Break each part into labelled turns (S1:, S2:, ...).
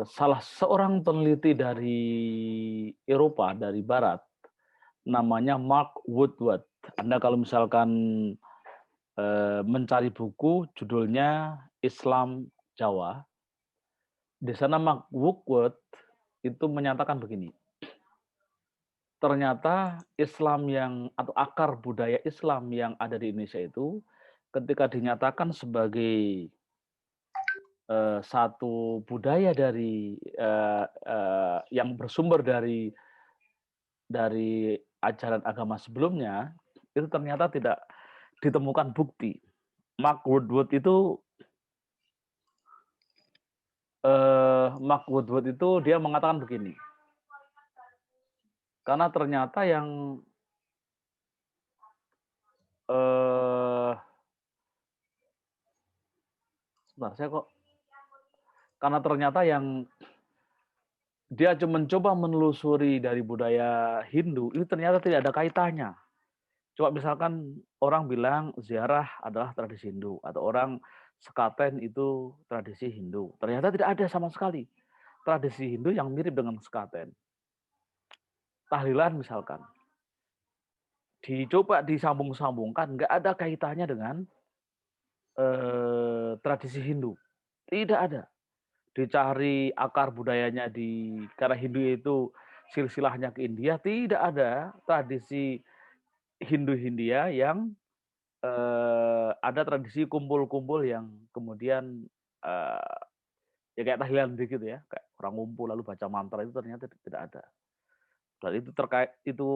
S1: Salah seorang peneliti dari Eropa, dari barat, namanya Mark Woodward. Anda kalau misalkan, mencari buku judulnya Islam Jawa, di sana Mark Woodward itu menyatakan begini, ternyata Islam yang atau akar budaya Islam yang ada di Indonesia itu, ketika dinyatakan sebagai, satu budaya dari, yang bersumber dari ajaran agama sebelumnya, itu ternyata tidak ditemukan bukti. Mark Woodward itu dia mengatakan begini, karena ternyata yang, eee, sebentar saya kok karena ternyata yang dia mencoba menelusuri dari budaya Hindu, itu ternyata tidak ada kaitannya. Coba misalkan orang bilang ziarah adalah tradisi Hindu, atau orang sekaten itu tradisi Hindu. Ternyata tidak ada sama sekali tradisi Hindu yang mirip dengan sekaten. Tahlilan misalkan, dicoba disambung-sambungkan, nggak ada kaitannya dengan, tradisi Hindu. Tidak ada. Dicari akar budayanya karena Hindu itu silsilahnya ke India, tidak ada tradisi Hindu-Hindia yang, ada tradisi kumpul-kumpul yang kemudian, eee, ya kayak tahlilan begitu ya, kayak orang ngumpul lalu baca mantra itu ternyata tidak ada. Dan itu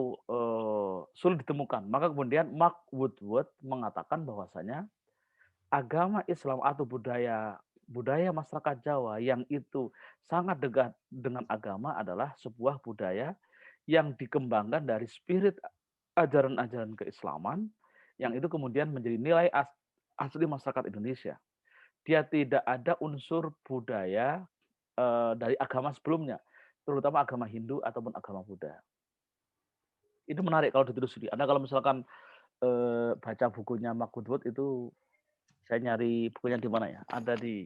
S1: sulit ditemukan. Maka kemudian Mark Woodward mengatakan bahwasanya agama Islam atau budaya budaya masyarakat Jawa yang itu sangat dekat dengan agama adalah sebuah budaya yang dikembangkan dari spirit ajaran-ajaran keislaman, yang itu kemudian menjadi nilai asli masyarakat Indonesia. Dia tidak ada unsur budaya, dari agama sebelumnya, terutama agama Hindu ataupun agama Buddha. Itu menarik kalau ditelusuri. Anda kalau misalkan, baca bukunya Mark Woodward itu, saya nyari bukunya di mana ya, ada di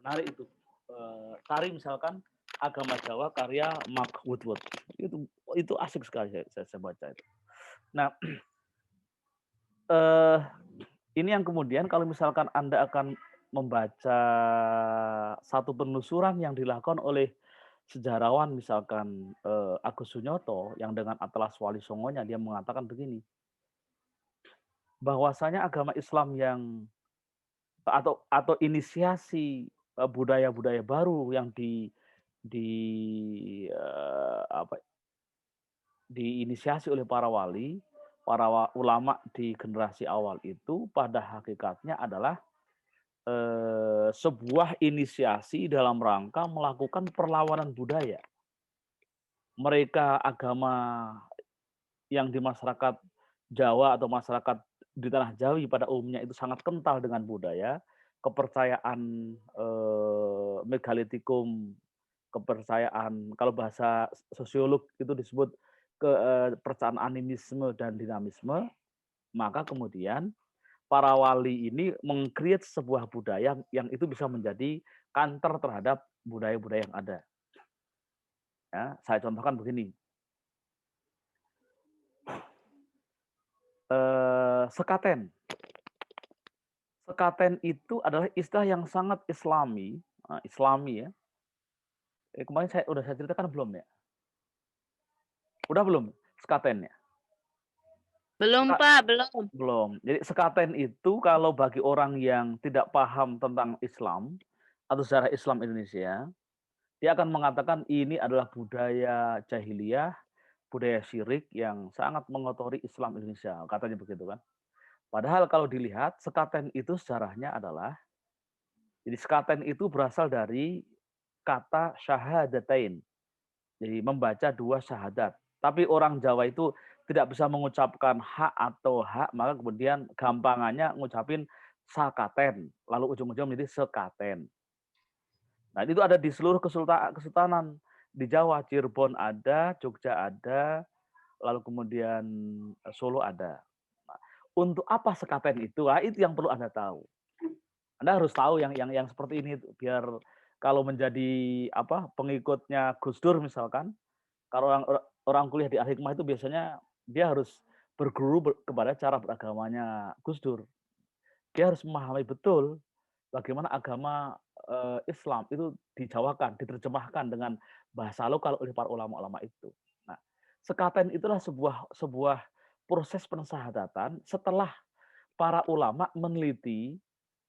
S1: menarik itu, Tari misalkan Agama Jawa karya Mark Woodward. Itu asik sekali saya baca itu. Nah, eee, ini yang kemudian kalau misalkan Anda akan membaca satu penelusuran yang dilakukan oleh sejarawan misalkan, Agus Sunyoto yang dengan Atlas Wali Songonya dia mengatakan begini, bahwasanya agama Islam yang atau inisiasi, budaya-budaya baru yang di apa, diinisiasi oleh para ulama di generasi awal itu pada hakikatnya adalah, sebuah inisiasi dalam rangka melakukan perlawanan budaya. Mereka agama yang di masyarakat Jawa atau masyarakat di tanah Jawi pada umumnya itu sangat kental dengan budaya, kepercayaan, megalitikum, kepercayaan kalau bahasa sosiolog itu disebut kepercayaan animisme dan dinamisme, maka kemudian para wali ini sebuah budaya yang itu bisa menjadi counter terhadap budaya-budaya yang ada. Ya, saya contohkan begini, sekaten. Sekaten itu adalah istilah yang sangat islami, islami ya. Kemarin saya ceritakan belum ya? Udah belum sekaten ya?
S2: Belum,
S1: Seka
S2: Pak, belum.
S1: belum. Jadi sekaten itu kalau bagi orang yang tidak paham tentang Islam atau sejarah Islam Indonesia, dia akan mengatakan ini adalah budaya jahiliyah, budaya syirik yang sangat mengotori Islam Indonesia, katanya begitu kan. Padahal kalau dilihat sekaten itu sejarahnya adalah, jadi sekaten itu berasal dari kata syahadatain. Jadi membaca dua syahadat. Tapi orang Jawa itu tidak bisa mengucapkan hak atau hak, maka kemudian gampangannya ngucapin sakaten, lalu ujung-ujung menjadi sekaten. Nah, itu ada di seluruh kesultanan di Jawa, Cirebon ada, Jogja ada, lalu kemudian Solo ada. Nah, untuk apa sekaten itu? Itu yang perlu Anda tahu. Anda harus tahu yang seperti ini biar kalau menjadi pengikutnya Gus Dur misalkan, kalau orang kuliah di Al-Hikmah itu biasanya dia harus berguru kepada cara beragamanya Gus Dur. Dia harus memahami betul bagaimana agama Islam itu dijawakan, diterjemahkan dengan bahasa lokal oleh para ulama-ulama itu. Nah, sekaten itulah sebuah sebuah proses pensahadatan setelah para ulama meneliti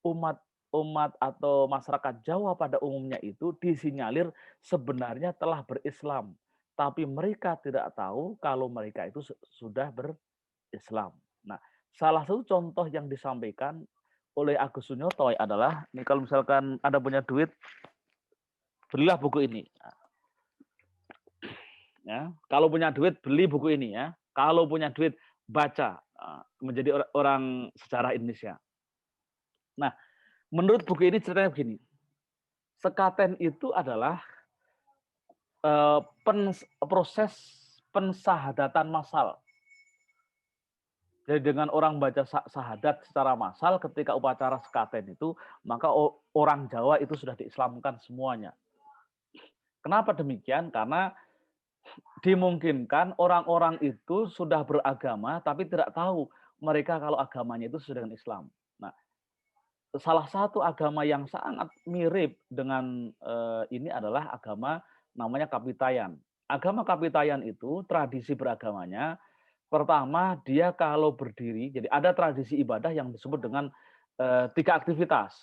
S1: umat umat atau masyarakat Jawa pada umumnya itu disinyalir sebenarnya telah berislam, tapi mereka tidak tahu kalau mereka itu sudah berislam. Nah, salah satu contoh yang disampaikan oleh Agus Sunyoto adalah, nih kalau misalkan Anda punya duit, belilah buku ini. Ya, kalau punya duit beli buku ini ya. Kalau punya duit baca, menjadi orang sejarah Indonesia. Nah, menurut buku ini ceritanya begini. Sekaten itu adalah proses pensahadatan massal. Jadi dengan orang baca sahadat secara massal ketika upacara sekaten itu, maka orang Jawa itu sudah diislamkan semuanya. Kenapa demikian? Karena dimungkinkan orang-orang itu sudah beragama tapi tidak tahu mereka kalau agamanya itu sudah dengan Islam. Nah, salah satu agama yang sangat mirip dengan ini adalah agama namanya Kapitayan. Agama Kapitayan itu tradisi beragamanya pertama dia kalau berdiri, jadi ada tradisi ibadah yang disebut dengan 3 aktivitas.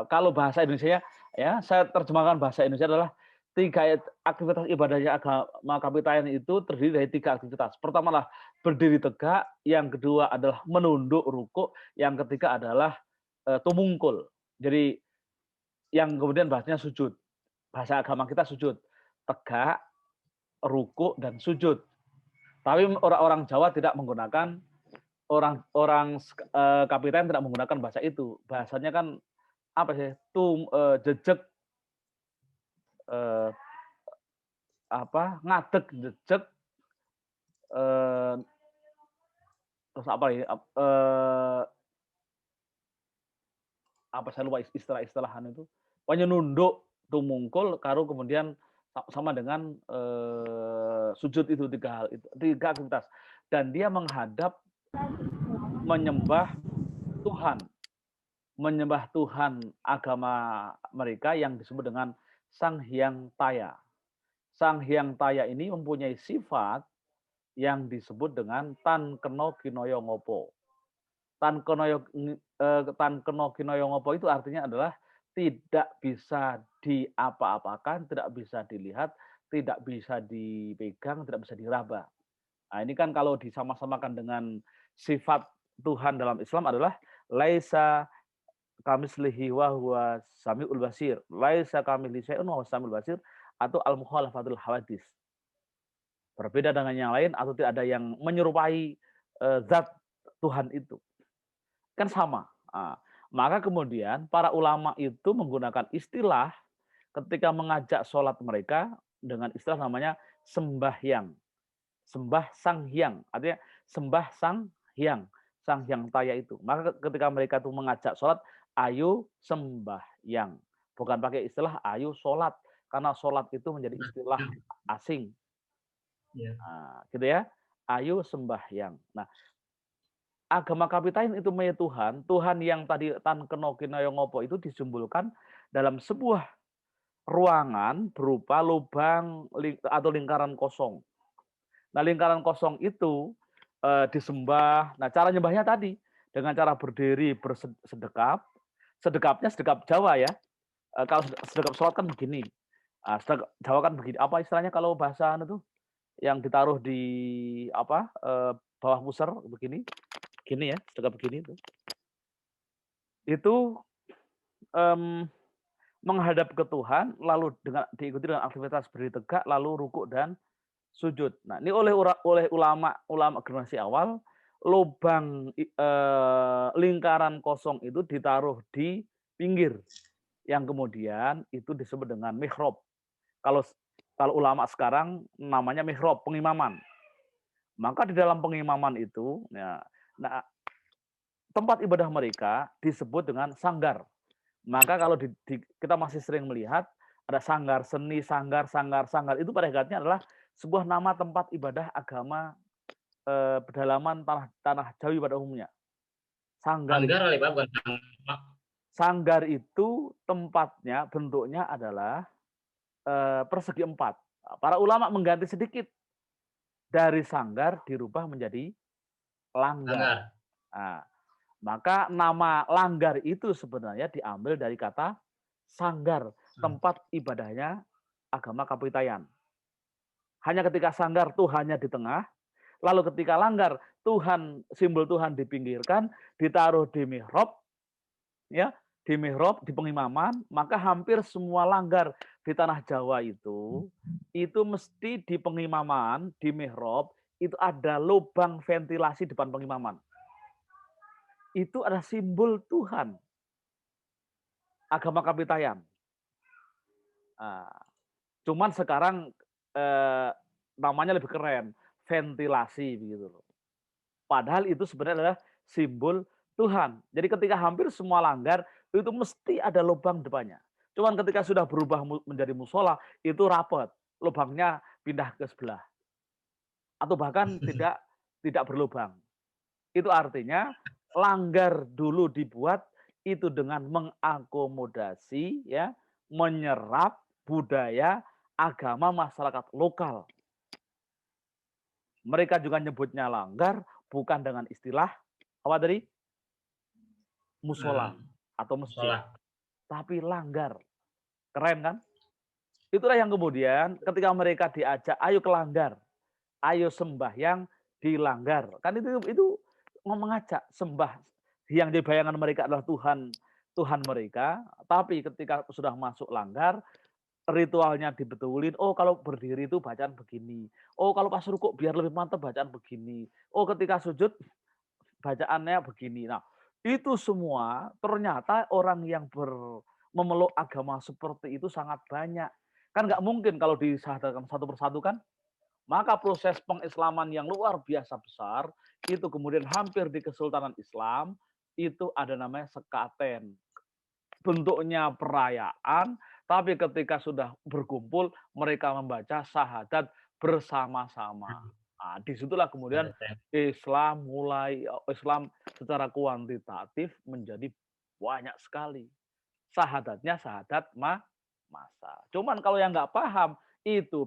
S1: Kalau bahasa Indonesia ya, saya terjemahkan bahasa Indonesia adalah 3 aktivitas ibadahnya agama Kapitayan itu terdiri dari 3 aktivitas. Pertama adalah berdiri tegak, yang kedua adalah menunduk rukuk, yang ketiga adalah tumungkul. Jadi yang kemudian bahasanya sujud. Bahasa agama kita sujud. Tegak, rukuk, dan sujud. Tapi orang-orang Jawa tidak menggunakan, orang Kapitayan tidak menggunakan bahasa itu. Bahasanya kan apa sih? Jejeg, ngadeg, jejeg, terus apa ya? Apa saya lupa istilah-istilahan itu. Pokoknya nunduk, tumungkul, karo kemudian sama dengan sujud itu 3 hal itu, 3 aktivitas. Dan dia menghadap menyembah Tuhan. Menyembah Tuhan agama mereka yang disebut dengan Sang Hyang Taya. Sang Hyang Taya ini mempunyai sifat yang disebut dengan Tan Keno Kinoyo Ngopo. Tan Keno Kinoyo Ngopo itu artinya adalah tidak bisa diapa-apakan, tidak bisa dilihat, tidak bisa dipegang, tidak bisa diraba. Nah, ini kan kalau disama-samakan dengan sifat Tuhan dalam Islam adalah laisa kamislihi wa huwa samiul basir. Laisa kamitslihi syai'un wa huwas samiul basir, atau al-mukhalafatul hawadis. Berbeda dengan yang lain atau tidak ada yang menyerupai zat Tuhan itu. Kan sama. Nah, maka kemudian para ulama itu menggunakan istilah ketika mengajak sholat mereka dengan istilah namanya sembahyang. Sembah Sang Hyang, artinya sembah Sang Hyang, Sang Hyang Taya itu. Maka ketika mereka itu mengajak sholat, ayo sembahyang. Bukan pakai istilah ayo sholat, karena sholat itu menjadi istilah asing. Nah, gitu ya, ayo sembahyang. Nah, agama Kapitayan itu punya Tuhan, Tuhan yang tadi Tan Keno Kinoyo Ngopo itu disembulkan dalam sebuah ruangan berupa lubang atau lingkaran kosong. Nah, lingkaran kosong itu disembah. Nah, cara nyembahnya tadi dengan cara berdiri bersedekap. Sedekapnya sedekap Jawa ya. Kalau sedekap sholat kan begini. Sedekap Jawa kan begini. Apa istilahnya kalau bahasa itu yang ditaruh di bawah pusar begini, gini ya, sedekap begini itu. Itu menghadap ke Tuhan, lalu diikuti dengan aktivitas berdiri tegak, lalu rukuk dan sujud. Nah, ini oleh ulama generasi awal, lubang lingkaran kosong itu ditaruh di pinggir, yang kemudian itu disebut dengan mihrab. Kalau ulama sekarang namanya mihrab, pengimaman. Maka di dalam pengimaman itu, ya, nah, tempat ibadah mereka disebut dengan sanggar. Maka kalau kita masih sering melihat ada sanggar seni, sanggar, itu pada hakikatnya adalah sebuah nama tempat ibadah agama pedalaman tanah Jawi pada umumnya. Sanggar
S3: Sanggar kali Pak, bukan
S1: Sanggar itu tempatnya, bentuknya adalah persegi 4. Para ulama mengganti sedikit dari sanggar dirubah menjadi langgar.
S3: sanggar.
S1: Nah, maka nama langgar itu sebenarnya diambil dari kata sanggar, tempat ibadahnya agama Kapitayan. Hanya ketika sanggar Tuhannya di tengah, lalu ketika langgar simbol Tuhan dipinggirkan, ditaruh di mihrab, ya, di mihrab, di pengimaman, maka hampir semua langgar di tanah Jawa itu mesti di pengimaman, di mihrab, itu ada lubang ventilasi depan pengimaman. Itu adalah simbol Tuhan. Agama Kapitayan. Cuman sekarang namanya lebih keren, ventilasi begitu loh. Padahal itu sebenarnya adalah simbol Tuhan. Jadi ketika hampir semua langgar itu mesti ada lubang depannya. Cuman ketika sudah berubah menjadi musola itu rapat, lubangnya pindah ke sebelah. Atau bahkan tidak berlubang. Itu artinya langgar dulu dibuat itu dengan mengakomodasi, ya, menyerap budaya agama masyarakat lokal. Mereka juga nyebutnya langgar bukan dengan istilah apa tadi? Musola atau masjid. Tapi langgar. Keren kan? Itulah yang kemudian ketika mereka diajak, ayo ke langgar. Ayo sembahyang di langgar. Kan itu mengajak sembah yang di bayangan mereka adalah Tuhan mereka, tapi ketika sudah masuk langgar, ritualnya dibetulin. Oh, kalau berdiri itu bacaan begini. Oh, kalau pas rukuk biar lebih mantap bacaan begini. Oh, ketika sujud bacaannya begini. Nah, itu semua ternyata orang yang memeluk agama seperti itu sangat banyak. Kan nggak mungkin kalau disyahadatkan satu persatu kan. Maka proses pengislaman yang luar biasa besar, itu kemudian hampir di Kesultanan Islam, itu ada namanya sekaten. Bentuknya perayaan, tapi ketika sudah berkumpul, mereka membaca syahadat bersama-sama. Nah, disitulah kemudian Islam secara kuantitatif menjadi banyak sekali. Syahadatnya syahadat masa. Cuman kalau yang nggak paham, itu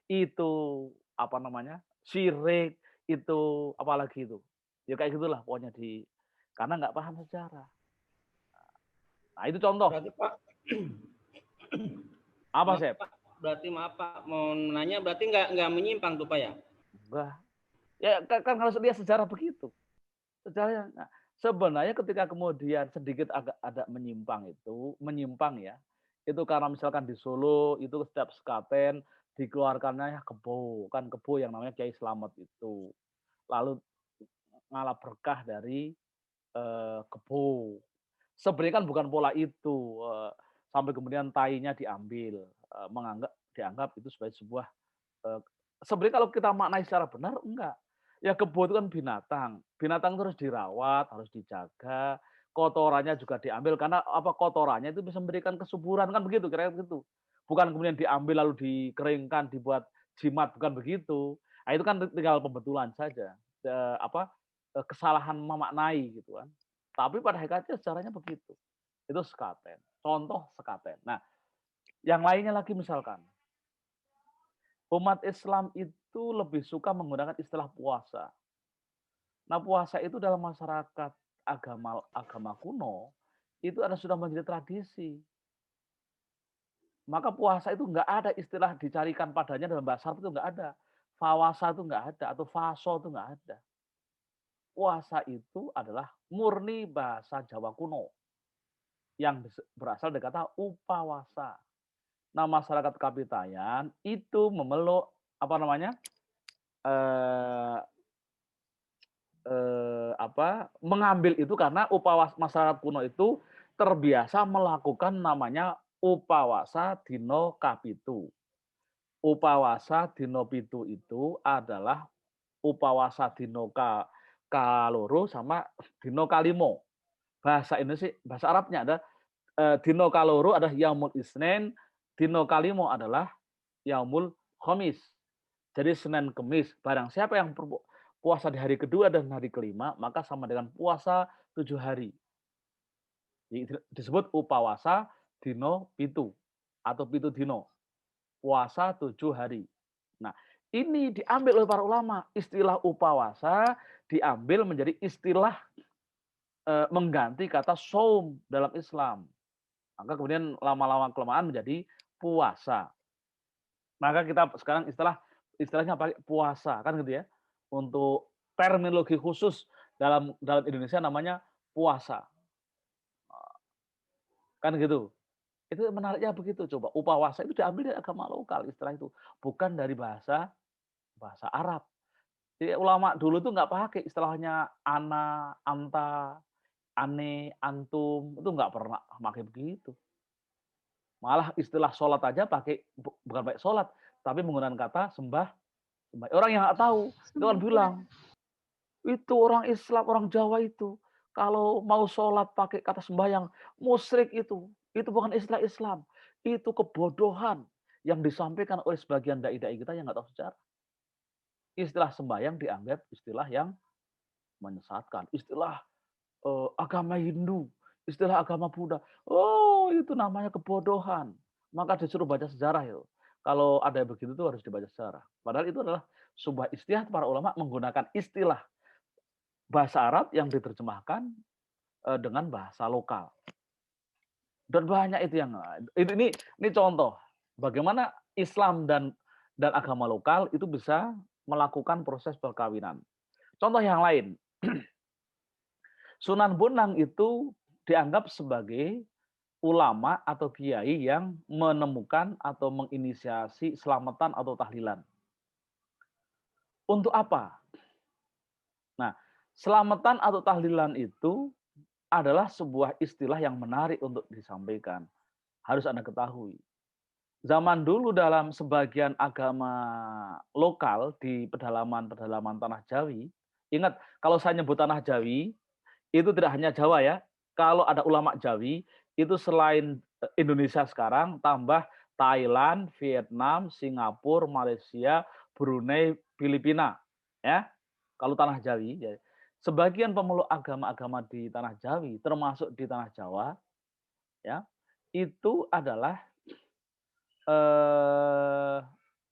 S1: itu apa namanya? Syirik, itu apalagi itu. Ya kayak gitulah pokoknya karena nggak paham sejarah. Nah, itu contoh.
S4: Berarti Pak,
S1: apa sih?
S4: Berarti maaf Pak, mau nanya berarti nggak menyimpang tuh Pak ya?
S1: Enggak. Ya kan kalau lihat sejarah begitu. Sejarahnya. Nah, sebenarnya ketika kemudian sedikit agak ada menyimpang ya. Itu karena misalkan di Solo itu setiap sekaten dikeluarkannya kebo, kan kebo yang namanya Kiai Slamet itu. Lalu ngalah berkah dari kebo. Sebenarnya kan bukan pola itu. Sampai kemudian tainya diambil, dianggap itu sebagai sebuah sebenarnya kalau kita maknai secara benar enggak. Ya kebo itu kan binatang. Binatang itu harus dirawat, harus dijaga, kotorannya juga diambil karena apa kotorannya itu bisa memberikan kesuburan kan begitu kira-kira gitu. Bukan kemudian diambil lalu dikeringkan, dibuat jimat bukan begitu. Nah, itu kan tinggal pembetulan saja. Kesalahan memaknai gitu kan. Tapi pada hakikatnya sejarahnya begitu. Itu sekaten. Contoh sekaten. Nah, yang lainnya lagi misalkan umat Islam itu lebih suka menggunakan istilah puasa. Nah, puasa itu dalam masyarakat agama kuno itu sudah menjadi tradisi. Maka puasa itu nggak ada istilah dicarikan padanya dalam bahasa Arab itu nggak ada. Fawasa itu nggak ada atau faso itu nggak ada. Puasa itu adalah murni bahasa Jawa kuno yang berasal dari kata upawasa. Nah, masyarakat Kapitayan itu memeluk apa namanya? Mengambil itu karena masyarakat kuno itu terbiasa melakukan namanya upawasa dino kapitu. Upawasa dino pitu itu adalah upawasa dino kaloro sama dino kalimo. bahasa Indonesia, bahasa Arabnya ada dino kaloro adalah yaumul isnin, dino kalimo adalah yaumul khamis. Jadi Senin Kemis, barang siapa yang puasa di hari kedua dan hari kelima, maka sama dengan puasa 7 hari. Disebut upawasa dino pitu atau pitu dino. Puasa 7 hari. Nah, ini diambil oleh para ulama. Istilah upawasa diambil menjadi istilah mengganti kata saum dalam Islam. Maka kemudian lama-lama kelamaan menjadi puasa. Maka kita sekarang istilahnya pakai puasa kan gitu ya. Untuk terminologi khusus dalam Indonesia namanya puasa. Kan gitu. Itu menariknya begitu coba. Upawasa itu diambil dari agama lokal istilah itu, bukan dari bahasa Arab. Jadi ulama dulu tuh nggak pakai istilahnya ana, anta, ane, antum, itu nggak pernah pakai begitu. Malah istilah sholat aja pakai bukan pakai sholat, tapi menggunakan kata sembah. Orang yang nggak tahu itu kan bilang itu orang Islam, orang Jawa itu kalau mau sholat pakai kata sembahyang, musyrik itu bukan istilah Islam, itu kebodohan yang disampaikan oleh sebagian dai-dai kita yang nggak tahu sejarah. Istilah sembahyang dianggap istilah yang menyesatkan, istilah agama Hindu, istilah agama Buddha. Oh, itu namanya kebodohan. Maka disuruh baca sejarah itu. Kalau ada yang begitu tuh harus dibaca sejarah. Padahal itu adalah sebuah istilah para ulama menggunakan istilah bahasa Arab yang diterjemahkan dengan bahasa lokal. Dan banyak itu yang ini contoh bagaimana Islam dan agama lokal itu bisa melakukan proses perkawinan. Contoh yang lain, Sunan Bonang itu dianggap sebagai ulama atau kiai yang menemukan atau menginisiasi selamatan atau tahlilan. Untuk apa? Nah, selamatan atau tahlilan itu adalah sebuah istilah yang menarik untuk disampaikan. Harus Anda ketahui. Zaman dulu dalam sebagian agama lokal di pedalaman-pedalaman tanah Jawi, ingat kalau saya nyebut tanah Jawi, itu tidak hanya Jawa ya. Kalau ada ulama Jawi, itu selain Indonesia sekarang, tambah Thailand, Vietnam, Singapura, Malaysia, Brunei, Filipina. Ya, kalau tanah Jawi, ya. Sebagian pemeluk agama-agama di tanah Jawi, termasuk di tanah Jawa, ya, itu adalah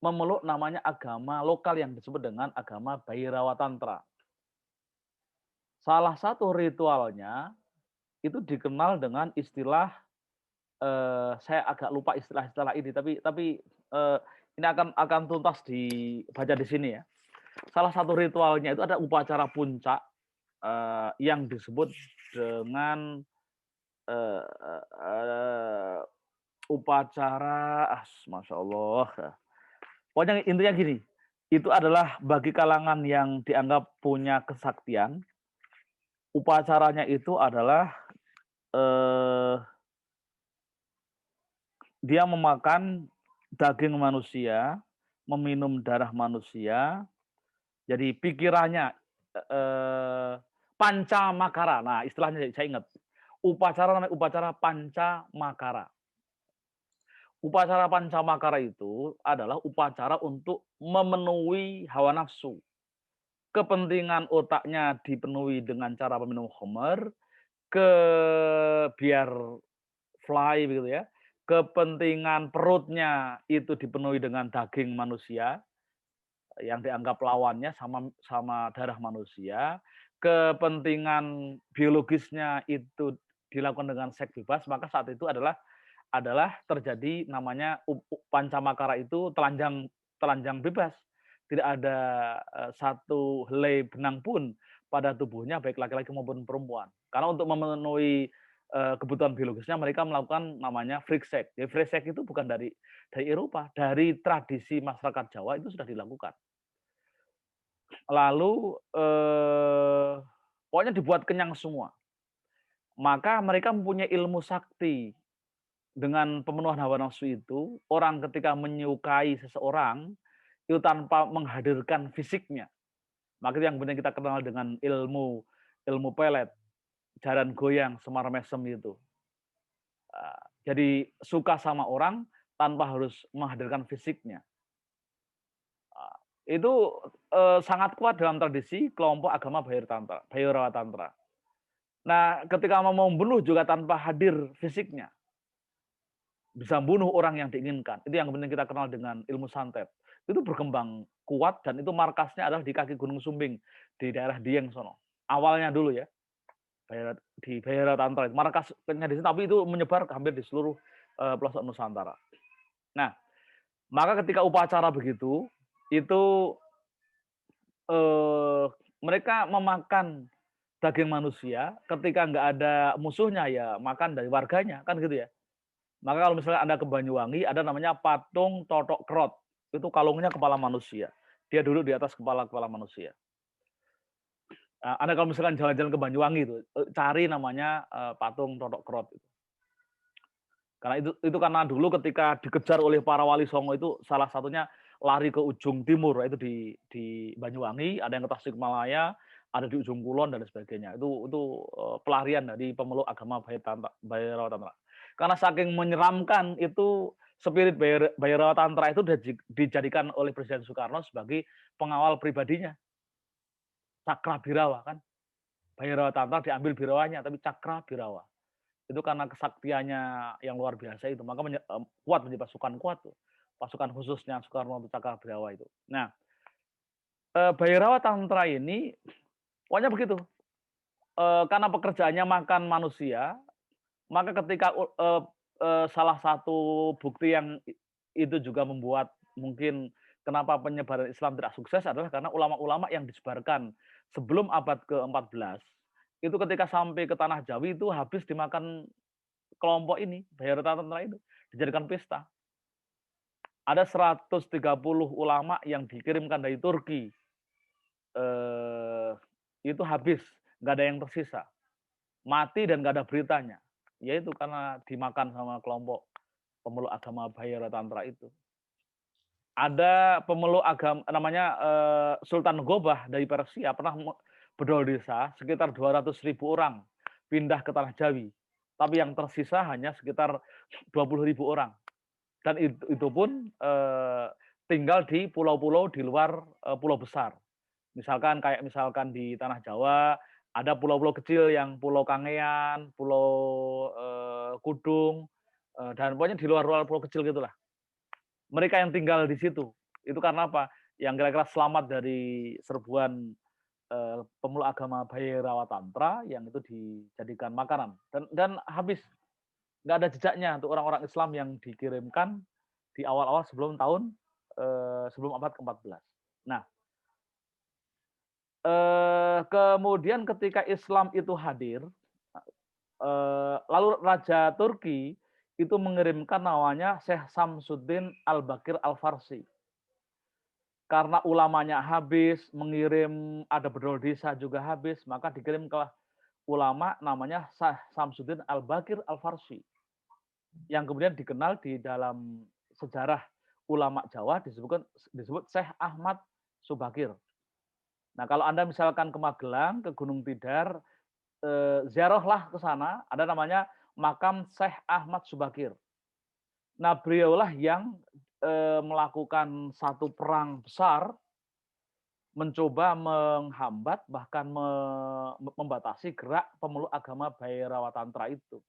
S1: memeluk namanya agama lokal yang disebut dengan agama Bhairawa Tantra. Salah satu ritualnya itu dikenal dengan istilah saya agak lupa istilah-istilah ini, tapi ini akan tuntas dibaca di sini ya. Salah satu ritualnya itu ada upacara puncak yang disebut dengan upacara, masya Allah. Pokoknya intinya gini, itu adalah bagi kalangan yang dianggap punya kesaktian. Upacaranya itu adalah dia memakan daging manusia, meminum darah manusia. Jadi pikirannya panca makara. Nah, istilahnya saya ingat. Upacara namanya upacara panca makara. Upacara panca makara itu adalah upacara untuk memenuhi hawa nafsu. Kepentingan otaknya dipenuhi dengan cara meminum khamr, biar fly begitu ya. Kepentingan perutnya itu dipenuhi dengan daging manusia yang dianggap lawannya sama darah manusia. Kepentingan biologisnya itu dilakukan dengan seks bebas, maka saat itu adalah terjadi namanya pancamakara itu telanjang bebas. Tidak ada satu helai benang pun pada tubuhnya baik laki-laki maupun perempuan. Karena untuk memenuhi kebutuhan biologisnya mereka melakukan namanya free sex. Jadi free sex itu bukan dari Eropa, dari tradisi masyarakat Jawa itu sudah dilakukan. Lalu pokoknya dibuat kenyang semua. Maka mereka mempunyai ilmu sakti. Dengan pemenuhan hawa nafsu itu, orang ketika menyukai seseorang itu tanpa menghadirkan fisiknya. Maka yang benar kita kenal dengan ilmu pelet. jaran goyang, semar mesem itu. Jadi suka sama orang tanpa harus menghadirkan fisiknya. Itu sangat kuat dalam tradisi kelompok agama Bhairawa Tantra. Nah, ketika mau membunuh juga tanpa hadir fisiknya. Bisa bunuh orang yang diinginkan. Itu yang penting kita kenal dengan ilmu santet. Itu berkembang kuat dan itu markasnya adalah di kaki Gunung Sumbing di daerah Dieng sono. Awalnya dulu ya. Di Bhairawa Tantra itu markasnya di sini, tapi itu menyebar hampir di seluruh pelosok Nusantara. Nah, maka ketika upacara begitu, itu mereka memakan daging manusia, ketika nggak ada musuhnya ya makan dari warganya, kan gitu ya. Maka kalau misalnya Anda ke Banyuwangi, ada namanya patung Totok Krot. Itu kalungnya kepala manusia. Dia duduk di atas kepala manusia. Anda kalau misalkan jalan-jalan ke Banyuwangi itu, cari namanya patung Totok Krot. Karena itu karena dulu ketika dikejar oleh para wali songo itu salah satunya lari ke ujung timur, itu di Banyuwangi, ada yang ke Tasikmalaya, ada di ujung Kulon dan sebagainya. Itu pelarian dari pemeluk agama Bhairawa Tantra. Karena saking menyeramkan itu spirit Bhairawa Tantra itu dijadikan oleh Presiden Soekarno sebagai pengawal pribadinya. Cakra Birawa kan. Bhairawa Tantra diambil birawanya tapi Cakra Birawa. Itu karena kesaktiannya yang luar biasa itu, maka kuat menjadi pasukan kuat tuh. Pasukan khususnya Soekarno untuk Cakra Birawa itu. Nah, Bhairawa Tantra ini pokoknya begitu. Karena pekerjaannya makan manusia, maka ketika salah satu bukti yang itu juga membuat mungkin kenapa penyebaran Islam tidak sukses adalah karena ulama-ulama yang disebarkan sebelum abad ke-14 itu ketika sampai ke tanah Jawi itu habis dimakan kelompok ini, Bhairawa Tantra itu dijadikan pesta. Ada 130 ulama yang dikirimkan dari Turki. Itu habis, nggak ada yang tersisa. Mati dan nggak ada beritanya. Yaitu karena dimakan sama kelompok pemeluk agama Bhairawa Tantra itu. Ada pemeluk agama namanya Sultan Gobah dari Persia pernah bedol desa sekitar 200.000 orang pindah ke tanah Jawi. Tapi yang tersisa hanya sekitar 20.000 orang. Dan itu pun tinggal di pulau-pulau di luar pulau besar. Misalkan di tanah Jawa ada pulau-pulau kecil yang Pulau Kangean, Pulau Kudung, dan pokoknya di luar-luar pulau kecil gitulah. Mereka yang tinggal di situ itu karena apa? Yang kira-kira selamat dari serbuan pemeluk agama Bhairawa Tantra yang itu dijadikan makanan dan habis, nggak ada jejaknya untuk orang-orang Islam yang dikirimkan di awal-awal sebelum abad ke-14. Nah, kemudian ketika Islam itu hadir, lalu Raja Turki itu mengirimkan namanya Syekh Samsuddin Al-Bakir Al-Farsi. Karena ulamanya habis, mengirim ada bedol desa juga habis, maka dikirimkanlah ulama namanya Syekh Samsuddin Al-Bakir Al-Farsi. Yang kemudian dikenal di dalam sejarah ulama Jawa disebut Syekh Ahmad Subakir. Nah, kalau Anda misalkan ke Magelang, ke Gunung Tidar, ziarahlah ke sana, ada namanya makam Syekh Ahmad Subakir. Nah, beliaulah yang melakukan satu perang besar, mencoba menghambat bahkan membatasi gerak pemeluk agama Bhairawa Tantra itu.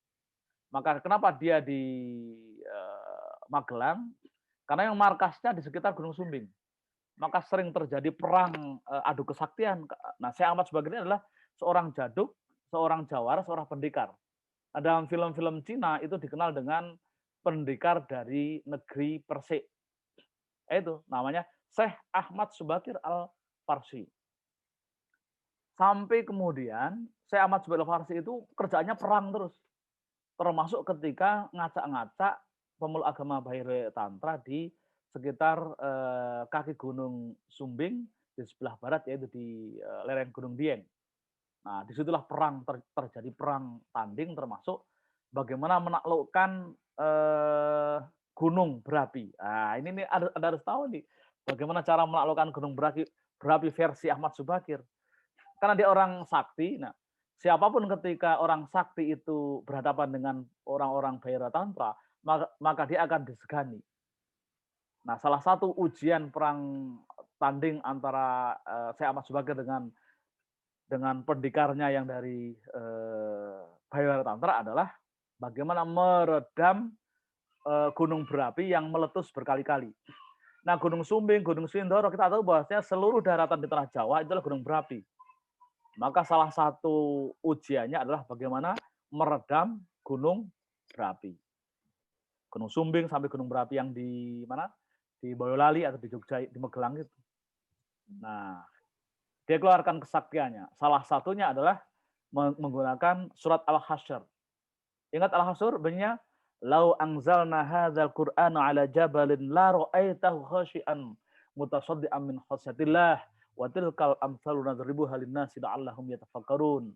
S1: Maka kenapa dia di Magelang? Karena yang markasnya di sekitar Gunung Sumbing. Maka sering terjadi perang adu kesaktian. Nah, Syekh Ahmad Subakir ini adalah seorang jaduk, seorang jawara, seorang pendekar. Nah, dalam film-film Cina itu dikenal dengan pendekar dari negeri Persik. Itu namanya Syekh Ahmad Subakir Al-Farsi. Sampai kemudian Syekh Ahmad Subakir Al-Farsi itu kerjaannya perang terus. Termasuk ketika ngacak-ngacak pemeluk agama Bhairawa Tantra di sekitar kaki Gunung Sumbing di sebelah barat, yaitu di lereng Gunung Dieng. Nah, disitulah perang terjadi perang tanding, termasuk bagaimana menaklukkan gunung berapi. Nah, ini ada harus tahu nih bagaimana cara menaklukkan gunung berapi versi Ahmad Subakir. Karena dia orang sakti. Nah, siapapun ketika orang sakti itu berhadapan dengan orang-orang Bhaira Tantra, maka dia akan disegani. Nah, salah satu ujian perang tanding antara Syekh Ahmad Subakir dengan pendikarnya yang dari Bhaira Tantra adalah bagaimana meredam gunung berapi yang meletus berkali-kali. Nah, Gunung Sumbing, Gunung Sindoro, kita tahu bahwasanya seluruh daratan di tanah Jawa itulah gunung berapi. Maka salah satu ujiannya adalah bagaimana meredam gunung berapi. Gunung Sumbing sampai gunung berapi yang di mana? Di Boyolali atau di Jogja, di Magelang itu. Nah, dia keluarkan kesaktiannya. Salah satunya adalah menggunakan surat Al-Hasyr. Ingat Al-Hasyr bunyinya lau anzalna hadzal qur'ana ala jabalin la ra'aitahu khashi'an mutasaddian min khasyatillah wa tilkal amsalu nadribuha lin-nasi la'allahum yatafakkarun.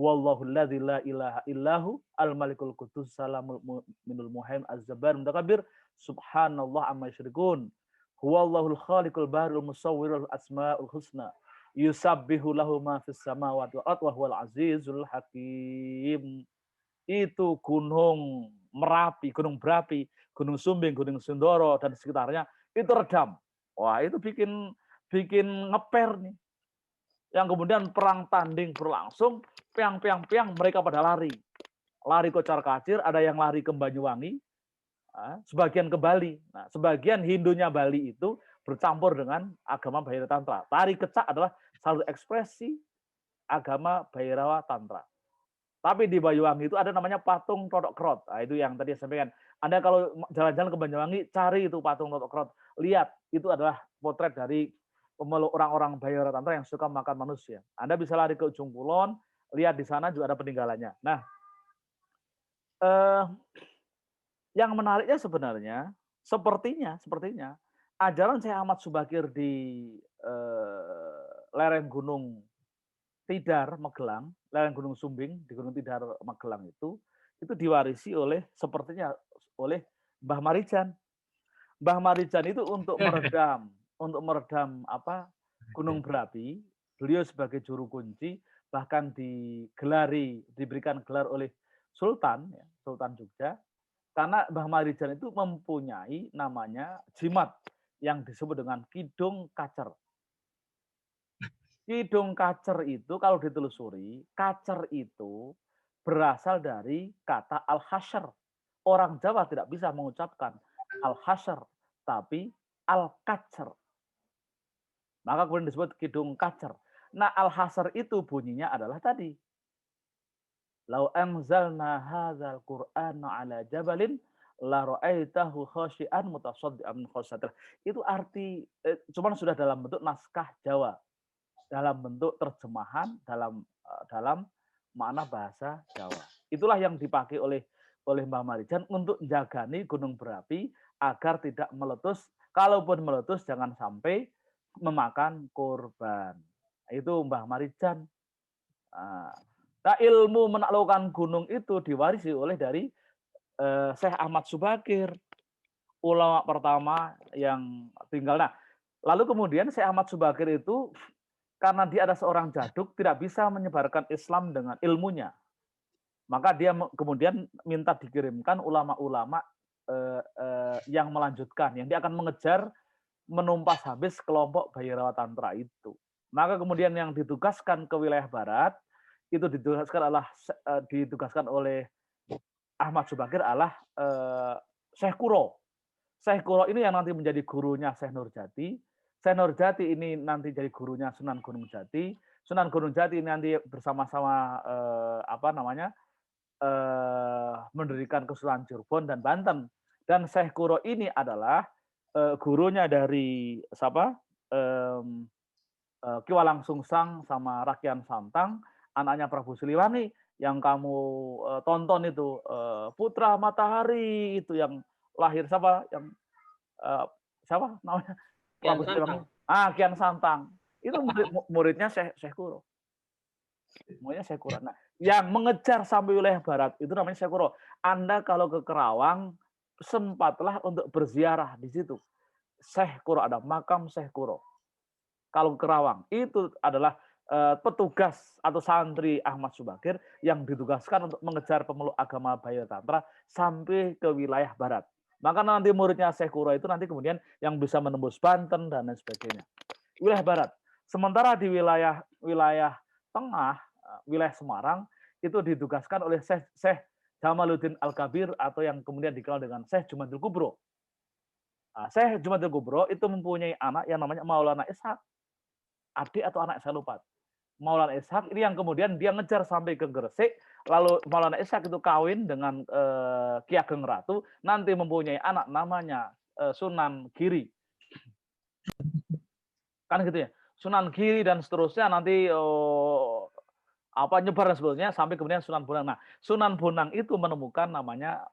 S1: Wallahu alladzi la ilaha illahu al-malikul quddus salamul mu'minul muhaimin az-zabbar mutakabbir subhanallah amma yusyrikun. Huwallahul khaliqul barul musawwirul asmaul husna yusabbihu lahu ma fis samawati wal ardi wa huwal azizul hakim. Itu gunung Merapi, gunung berapi, gunung Sumbing, gunung Sindoro dan sekitarnya itu redam. Wah, itu bikin ngeper nih. Yang kemudian perang tanding berlangsung, piang mereka pada lari. Lari kocar-kacir, ada yang lari ke Banyuwangi, sebagian ke Bali. Nah, sebagian Hindunya Bali itu bercampur dengan agama Bhaira Tantra. Tari kecak adalah salah satu ekspresi agama Bhairawa Tantra. Tapi di Banyuwangi itu ada namanya patung Totok Krot. Nah, itu yang tadi saya sampaikan. Anda kalau jalan-jalan ke Banyuwangi, cari itu patung Totok Krot. Lihat, itu adalah potret dari pemeluk orang-orang Bhaira Tantra yang suka makan manusia. Anda bisa lari ke ujung kulon, lihat di sana juga ada peninggalannya. Nah, yang menariknya sebenarnya, sepertinya, ajaran Syekh Ahmad Subakir di lereng Gunung Tidar Magelang, lereng Gunung Sumbing di Gunung Tidar Magelang itu diwarisi sepertinya oleh Mbah Marijan. Mbah Marijan itu untuk meredam gunung berapi, beliau sebagai juru kunci bahkan diberikan gelar oleh Sultan Jogja, karena Mbah Marijan itu mempunyai namanya jimat yang disebut dengan Kidung Kacer. Kidung Kacer itu kalau ditelusuri, kacer itu berasal dari kata al-hasyr. Orang Jawa tidak bisa mengucapkan al-hasyr, tapi al-kacer. Maka kemudian disebut Kidung Kacer. Nah, al-hasyr itu bunyinya adalah tadi. Lau anzalna hadzal qur'ana ala jabalin la ra'aitahu khashi'an mutasaddian min khasyatillah. Itu arti cuman sudah dalam bentuk naskah Jawa. Dalam bentuk terjemahan dalam makna bahasa Jawa. Itulah yang dipakai oleh Mbah Marijan untuk menjagani gunung berapi agar tidak meletus. Kalaupun meletus jangan sampai memakan korban. Itu Mbah Marijan. Nah, ilmu menaklukkan gunung itu diwarisi oleh dari Syekh Ahmad Subakir, ulama pertama yang tinggal. Nah, lalu kemudian Syekh Ahmad Subakir itu karena dia ada seorang jaduk, tidak bisa menyebarkan Islam dengan ilmunya. Maka dia kemudian minta dikirimkan ulama-ulama yang melanjutkan, yang dia akan mengejar, menumpas habis kelompok Bhairawa Tantra itu. Maka kemudian yang ditugaskan ke wilayah barat, itu ditugaskan oleh Ahmad Subakir adalah Syekh Kuro. Syekh Kuro ini yang nanti menjadi gurunya Syekh Nurjati. Syekh Nurjati ini nanti jadi gurunya Sunan Gunung Jati. Sunan Gunung Jati ini nanti bersama-sama mendirikan Kesultanan Cirebon dan Banten. Dan Syekh Kuro ini adalah gurunya dari Ki Walang Sungsang sama Rakyat Santang, anaknya Prabu Siliwangi yang kamu tonton itu, Putra Matahari itu yang lahir siapa namanya? Prabu Siliwangi. Kian Santang. Itu muridnya Syekh Kuro. Semuanya Syekh Kuro. Nah, yang mengejar sampai wilayah barat itu namanya Syekh Kuro. Anda kalau ke Kerawang, sempatlah untuk berziarah di situ. Syekh Kuro, ada makam Syekh Kuro. Kalau ke Kerawang, itu adalah petugas atau santri Ahmad Subakir yang ditugaskan untuk mengejar pemeluk agama Bhaira Tantra sampai ke wilayah barat. Maka nanti muridnya Syekh Kuro itu nanti kemudian yang bisa menembus Banten dan lain sebagainya. Wilayah barat. Sementara di wilayah tengah, wilayah Semarang itu ditugaskan oleh Syekh Jamaluddin Al-Kabir atau yang kemudian dikenal dengan Syekh Jumadil Kubro. Syekh Jumadil Kubro itu mempunyai anak yang namanya Maulana Ishaq. Adik atau anak saya lupa. Maulana Ishaq ini yang kemudian dia ngejar sampai ke Gresik, lalu Maulana Ishaq itu kawin dengan Ki Ageng Ratu, nanti mempunyai anak namanya Sunan Giri. Kan gitu ya. Sunan Giri dan seterusnya nanti nyebar dan sebagainya sampai kemudian Sunan Bonang. Nah, Sunan Bonang itu menemukan namanya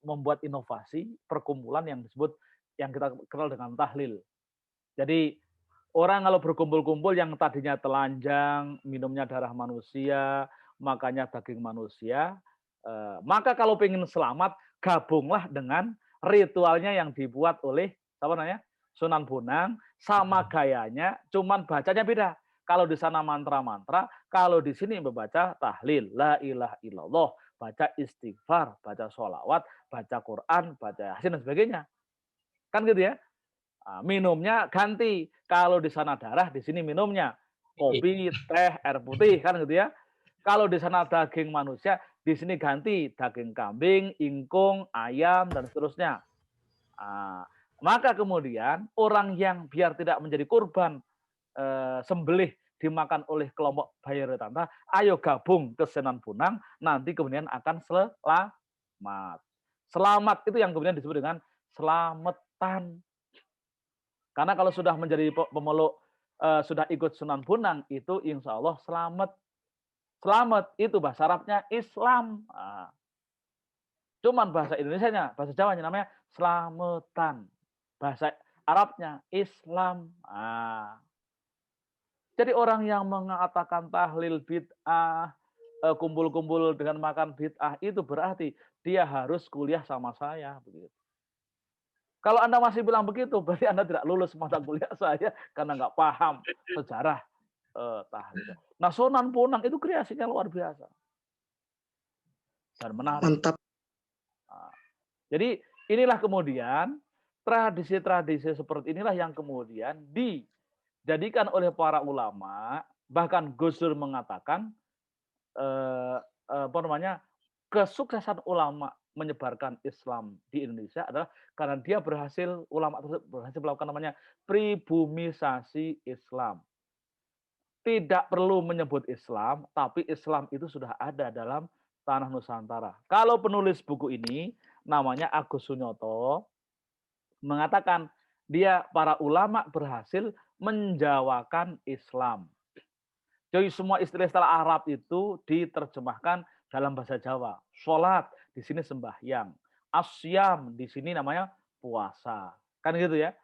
S1: membuat inovasi perkumpulan yang disebut yang kita kenal dengan tahlil. Jadi orang kalau berkumpul-kumpul yang tadinya telanjang, minumnya darah manusia, makanya daging manusia, maka kalau ingin selamat, gabunglah dengan ritualnya yang dibuat oleh apa namanya Sunan Bonang, sama gayanya, cuman bacanya beda. Kalau di sana mantra-mantra, kalau di sini membaca tahlil, la ilaha illallah, baca istighfar, baca sholawat, baca Quran, baca Yasin dan sebagainya. Kan gitu ya. Minumnya ganti. Kalau di sana darah, di sini minumnya kopi, teh, air putih, kan gitu ya. Kalau di sana daging manusia, di sini ganti daging kambing, ingkung, ayam dan seterusnya. Maka kemudian orang yang biar tidak menjadi korban sembelih dimakan oleh kelompok Bhaira Tantra, ayo gabung ke Sunan Bonang, nanti kemudian akan selamat. Selamat itu yang kemudian disebut dengan selamatan. Karena kalau sudah menjadi pemeluk, sudah ikut Sunan Bonang, itu insya Allah selamat. Selamat itu bahasa Arabnya Islam. Cuman bahasa Indonesianya, bahasa Jawanya namanya selamatan. Bahasa Arabnya Islam. Jadi orang yang mengatakan tahlil bid'ah, kumpul-kumpul dengan makan bid'ah, itu berarti dia harus kuliah sama saya. Begitu. Kalau Anda masih bilang begitu, berarti Anda tidak lulus mata kuliah saya karena nggak paham sejarah tahlil. Nah, Sunan Bonang itu kreasinya luar biasa dan menarik.
S3: Mantap.
S1: Jadi inilah kemudian tradisi-tradisi seperti inilah yang kemudian dijadikan oleh para ulama, bahkan Gus Dur mengatakan kesuksesan ulama menyebarkan Islam di Indonesia adalah karena dia ulama tersebut berhasil melakukan namanya pribumisasi Islam. Tidak perlu menyebut Islam, tapi Islam itu sudah ada dalam tanah Nusantara. Kalau penulis buku ini namanya Agus Sunyoto mengatakan para ulama berhasil menjawakan Islam. Jadi semua istilah-istilah Arab itu diterjemahkan dalam bahasa Jawa. Sholat, di sini sembahyang. Asyam, di sini namanya puasa. Kan gitu ya.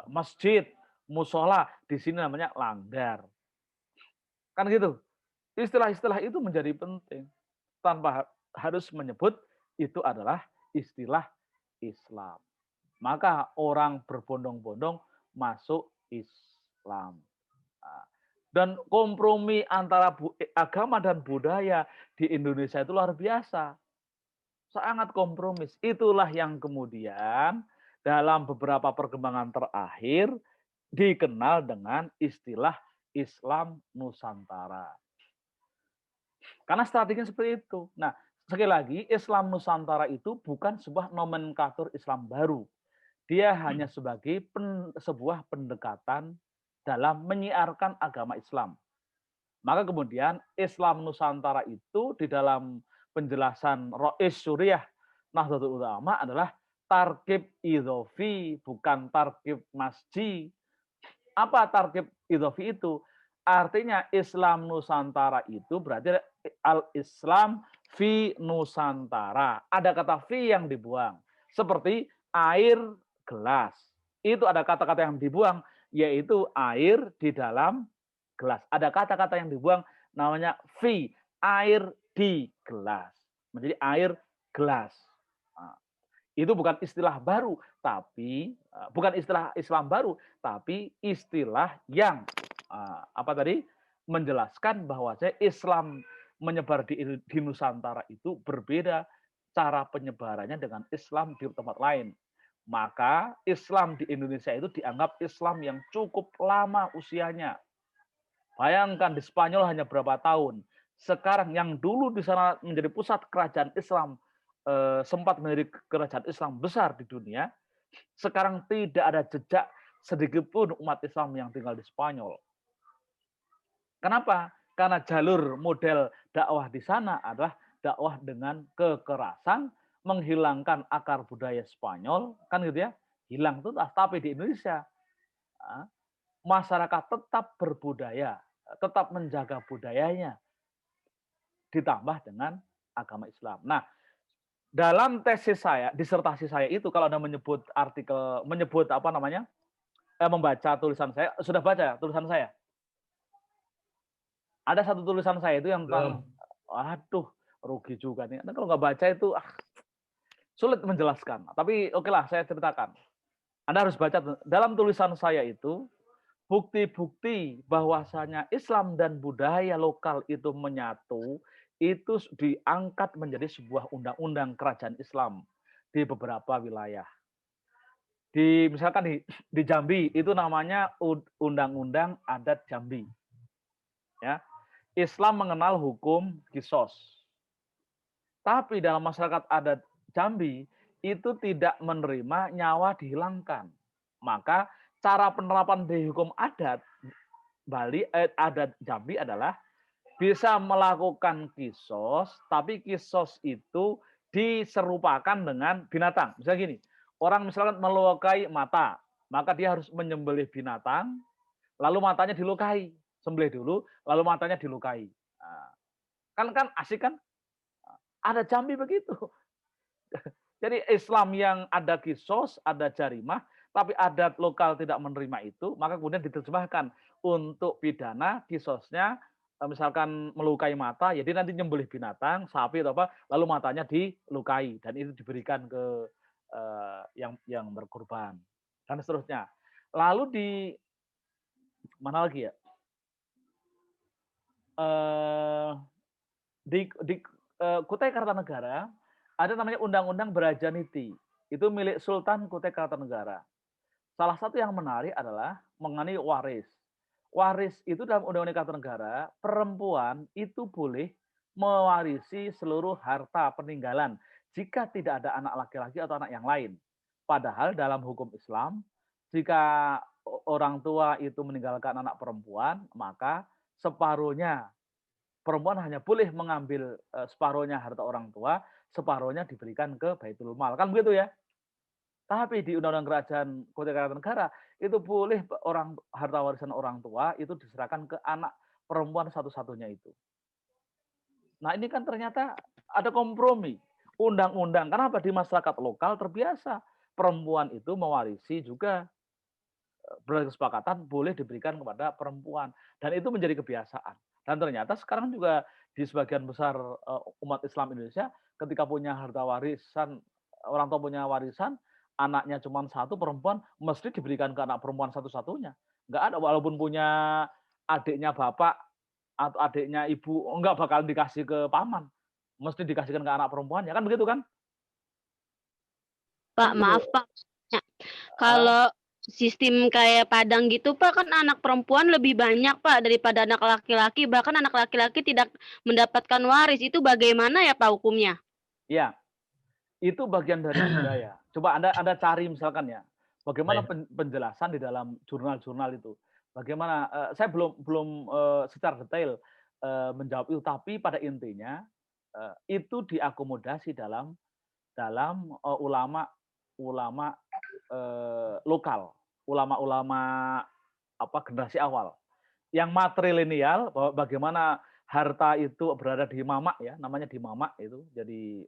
S1: Masjid, musola, di sini namanya langgar. Kan gitu. Istilah-istilah itu menjadi penting. Tanpa harus menyebut itu adalah istilah Islam. Maka orang berbondong-bondong masuk Islam. Dan kompromi antara agama dan budaya di Indonesia itu luar biasa. Sangat kompromis. Itulah yang kemudian dalam beberapa perkembangan terakhir dikenal dengan istilah Islam Nusantara. Karena strateginya seperti itu. Nah, sekali lagi, Islam Nusantara itu bukan sebuah nomenklatur Islam baru. Dia hanya sebagai sebuah pendekatan dalam menyiarkan agama Islam. Maka kemudian Islam Nusantara itu di dalam penjelasan Rois Suriah Nahdlatul Ulama adalah tarkib idhofi, bukan tarkib masji. Apa tarkib idhofi itu? Artinya Islam Nusantara itu berarti al-Islam fi Nusantara. Ada kata fi yang dibuang. Seperti air gelas. Itu ada kata-kata yang dibuang, yaitu air di dalam gelas. Ada kata-kata yang dibuang namanya fi, air di gelas. Menjadi air gelas. Itu bukan istilah baru, tapi bukan istilah Islam baru, tapi istilah yang apa tadi, menjelaskan bahwa Islam menyebar di Nusantara itu berbeda cara penyebarannya dengan Islam di tempat lain. Maka Islam di Indonesia itu dianggap Islam yang cukup lama usianya. Bayangkan di Spanyol hanya berapa tahun. Sekarang yang dulu di sana menjadi pusat kerajaan Islam, sempat menjadi kerajaan Islam besar di dunia, sekarang tidak ada jejak sedikit pun umat Islam yang tinggal di Spanyol. Kenapa? Karena jalur model dakwah di sana adalah dakwah dengan kekerasan, menghilangkan akar budaya Spanyol, kan gitu ya, hilang tuntas. Tapi di Indonesia, masyarakat tetap berbudaya, tetap menjaga budayanya, ditambah dengan agama Islam. Nah, dalam tesis saya, disertasi saya itu, kalau Anda menyebut artikel, menyebut apa namanya, membaca tulisan saya, sudah baca tulisan saya? Ada satu tulisan saya itu yang tentang, aduh, rugi juga nih. Nah, kalau nggak baca itu, sulit menjelaskan. Tapi oke lah, saya ceritakan. Anda harus baca. Dalam tulisan saya itu, bukti-bukti bahwasanya Islam dan budaya lokal itu menyatu, itu diangkat menjadi sebuah undang-undang kerajaan Islam di beberapa wilayah. Misalkan di Jambi itu namanya Undang-Undang Adat Jambi. Ya, Islam mengenal hukum kisos. Tapi dalam masyarakat adat Jambi itu tidak menerima nyawa dihilangkan. Maka cara penerapan di hukum adat adat Jambi adalah bisa melakukan kisos, tapi kisos itu diserupakan dengan binatang. Misalnya gini, orang misalkan melukai mata, maka dia harus menyembelih binatang, lalu matanya dilukai. Sembelih dulu, lalu matanya dilukai. Kan asik kan? Ada Jambi begitu. Jadi Islam yang ada kisos, ada jarimah, tapi adat lokal tidak menerima itu, maka kemudian diterjemahkan untuk pidana kisosnya, misalkan melukai mata, jadi nanti nyembelih binatang, sapi atau apa, lalu matanya dilukai dan itu diberikan ke yang berkorban dan seterusnya. Lalu di mana lagi ya? Di Kutai Kartanegara ada namanya Undang-Undang Brajaniti. Itu milik Sultan Kutai Kartanegara. Salah satu yang menarik adalah mengenai waris. Waris itu dalam Undang-Undang Kartanegara, perempuan itu boleh mewarisi seluruh harta peninggalan jika tidak ada anak laki-laki atau anak yang lain. Padahal dalam hukum Islam, jika orang tua itu meninggalkan anak perempuan, maka separuhnya perempuan hanya boleh mengambil separuhnya harta orang tua, separuhnya diberikan ke Baitul Mal. Kan begitu ya? Tapi di Undang-Undang Kerajaan Kutai Kartanegara itu boleh harta warisan orang tua itu diserahkan ke anak perempuan satu-satunya itu. Nah, ini kan ternyata ada kompromi. Undang-undang, kenapa di masyarakat lokal terbiasa perempuan itu mewarisi juga, berkesepakatan boleh diberikan kepada perempuan. Dan itu menjadi kebiasaan. Dan ternyata sekarang juga di sebagian besar umat Islam Indonesia, ketika punya harta warisan, orang tua punya warisan, anaknya cuma satu perempuan, mesti diberikan ke anak perempuan satu-satunya. Enggak ada, walaupun punya adiknya bapak atau adiknya ibu, enggak bakal dikasih ke paman. Mesti dikasihkan ke anak perempuan, ya kan begitu kan?
S2: Pak, maaf Pak. Kalau sistem kayak Padang gitu Pak, kan anak perempuan lebih banyak Pak daripada anak laki-laki. Bahkan anak laki-laki tidak mendapatkan waris. Itu bagaimana ya Pak hukumnya?
S1: Iya, itu bagian dari budaya. Coba Anda cari misalkan ya, bagaimana penjelasan di dalam jurnal-jurnal itu. Bagaimana, saya belum secara detail menjawab itu, tapi pada intinya itu diakomodasi dalam ulama lokal, ulama generasi awal. Yang matrilineal, bahwa bagaimana harta itu berada di mamak ya, namanya di mamak itu. Jadi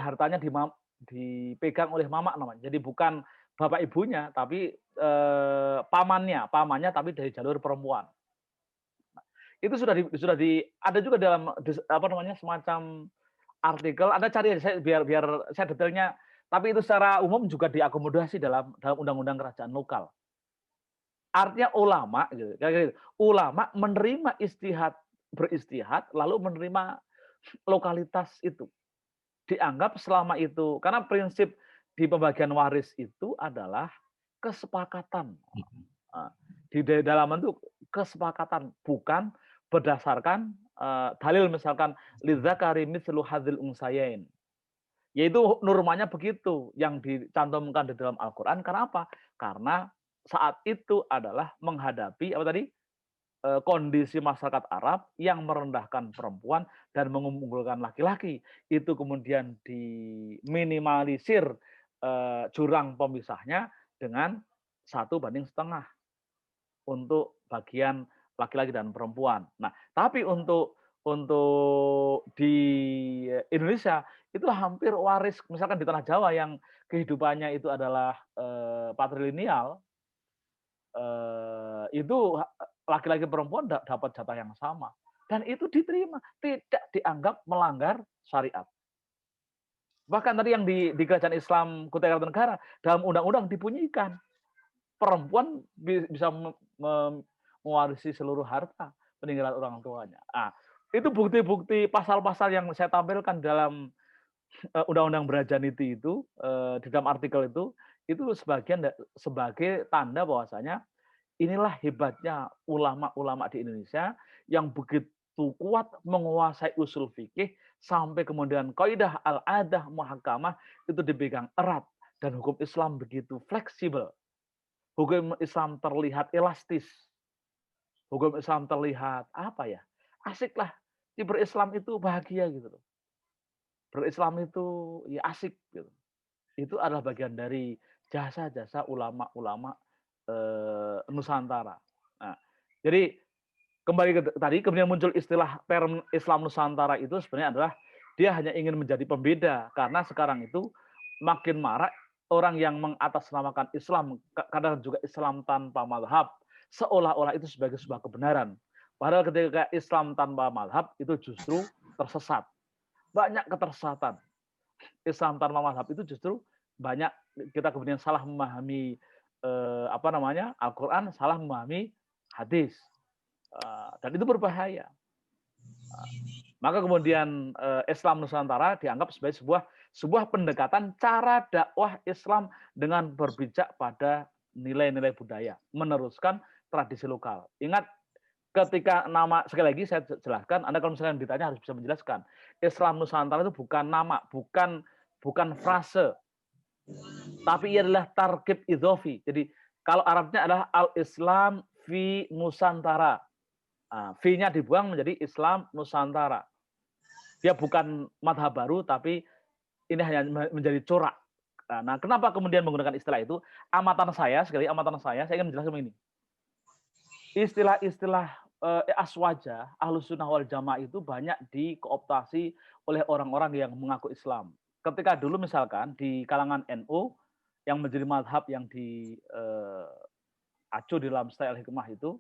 S1: hartanya dipegang oleh mamak namanya. Jadi bukan bapak ibunya, tapi pamannya tapi dari jalur perempuan. Itu sudah ada juga dalam semacam artikel. Anda cari biar saya detailnya. Tapi itu secara umum juga diakomodasi dalam undang-undang kerajaan lokal. Artinya ulama, gitu. Ulama menerima beristihad, lalu menerima lokalitas itu. Dianggap selama itu, karena prinsip di pembagian waris itu adalah kesepakatan. Di dalam itu kesepakatan, bukan berdasarkan dalil misalkan lidzakari mithlu hadzil unsayain. Yaitu normanya begitu yang dicantumkan di dalam Al-Qur'an. Karena apa? Karena saat itu adalah menghadapi apa tadi? Kondisi masyarakat Arab yang merendahkan perempuan dan mengunggulkan laki-laki. Itu kemudian diminimalisir jurang pemisahnya dengan 1:1 untuk bagian laki-laki dan perempuan. Nah, tapi untuk di Indonesia itu hampir waris, misalkan di tanah Jawa yang kehidupannya itu adalah patrilineal, itu laki-laki perempuan dapat jatah yang sama dan itu diterima, tidak dianggap melanggar syariat. Bahkan tadi yang di kerajaan Islam Kutai Kartanegara dalam undang-undang dibunyikan perempuan bisa mewarisi seluruh harta peninggalan orang tuanya. Itu bukti-bukti pasal-pasal yang saya tampilkan dalam Undang-Undang Brajaniti itu di dalam artikel itu sebagai tanda bahwasanya inilah hebatnya ulama-ulama di Indonesia yang begitu kuat menguasai usul fikih sampai kemudian kaidah al-adah muhakkamah itu dipegang erat dan hukum Islam begitu fleksibel. Hukum Islam terlihat elastis. Hukum Islam terlihat asiklah. Di berislam itu bahagia gitu loh. Berislam itu ya asik gitu. Itu adalah bagian dari jasa-jasa ulama-ulama Nusantara. Nah, jadi kembali ke tadi, kemudian muncul istilah term Islam Nusantara itu sebenarnya adalah dia hanya ingin menjadi pembeda karena sekarang itu makin marak orang yang mengatasnamakan Islam, kadang juga Islam tanpa mazhab, seolah-olah itu sebagai sebuah kebenaran. Padahal ketika Islam tanpa mazhab itu justru tersesat. Banyak ketersesatan. Islam tanpa mazhab itu justru banyak kita kemudian salah memahami Al-Quran, salah memahami hadis, dan itu berbahaya. Maka kemudian Islam Nusantara dianggap sebagai sebuah pendekatan cara dakwah Islam dengan berpijak pada nilai-nilai budaya, meneruskan tradisi lokal. Ingat, ketika nama, sekali lagi saya jelaskan, Anda kalau misalnya ditanya harus bisa menjelaskan. Islam Nusantara itu bukan nama, bukan frase, tapi ia adalah tarkib idhofi. Jadi kalau Arabnya adalah al-Islam fi Nusantara. V-nya dibuang menjadi Islam Nusantara. Dia bukan madhab baru, tapi ini hanya menjadi corak. Nah, kenapa kemudian menggunakan istilah itu? Amatan saya ingin menjelaskan ini. Istilah-istilah aswaja, Ahlus Sunnah wal Jamaah itu banyak dikooptasi oleh orang-orang yang mengaku Islam. Ketika dulu misalkan di kalangan NU yang menjadi madhab yang diacu di dalam style hikmah itu,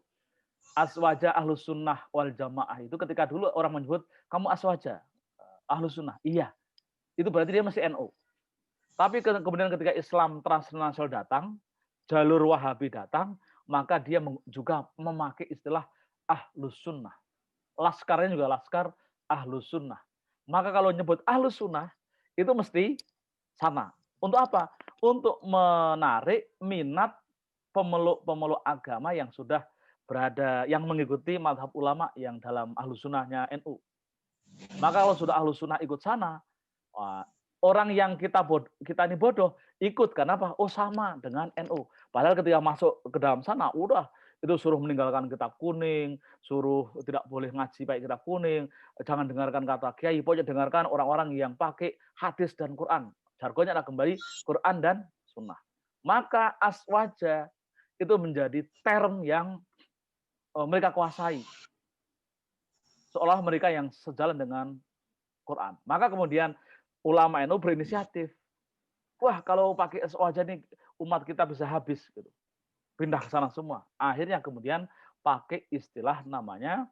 S1: aswaja Ahlus Sunnah wal Jamaah itu ketika dulu orang menyebut kamu aswaja Ahlus Sunnah, iya, itu berarti dia masih NU. Tapi kemudian ketika Islam transnasional datang, jalur Wahabi datang, maka dia juga memakai istilah Ahlus Sunnah. Laskarnya juga laskar Ahlus Sunnah. Maka kalau nyebut Ahlus Sunnah itu mesti sama. Untuk apa? Untuk menarik minat pemeluk-pemeluk agama yang sudah berada, yang mengikuti madhab ulama yang dalam Ahlus Sunnahnya NU. Maka kalau sudah Ahlus Sunnah ikut sana, orang yang kita ini bodoh ikut, karena apa? Oh, sama dengan NU. Padahal ketika masuk ke dalam sana, udah itu suruh meninggalkan kitab kuning, suruh tidak boleh ngaji pakai kitab kuning, jangan dengarkan kata kiai, pokoknya dengarkan orang-orang yang pakai hadis dan Quran. Jargonnya adalah kembali Quran dan Sunnah. Maka aswaja itu menjadi term yang mereka kuasai, seolah mereka yang sejalan dengan Quran. Maka kemudian ulama NU berinisiatif, wah kalau pakai aswaja nih umat kita bisa habis gitu. Pindah ke sana semua. Akhirnya kemudian pakai istilah namanya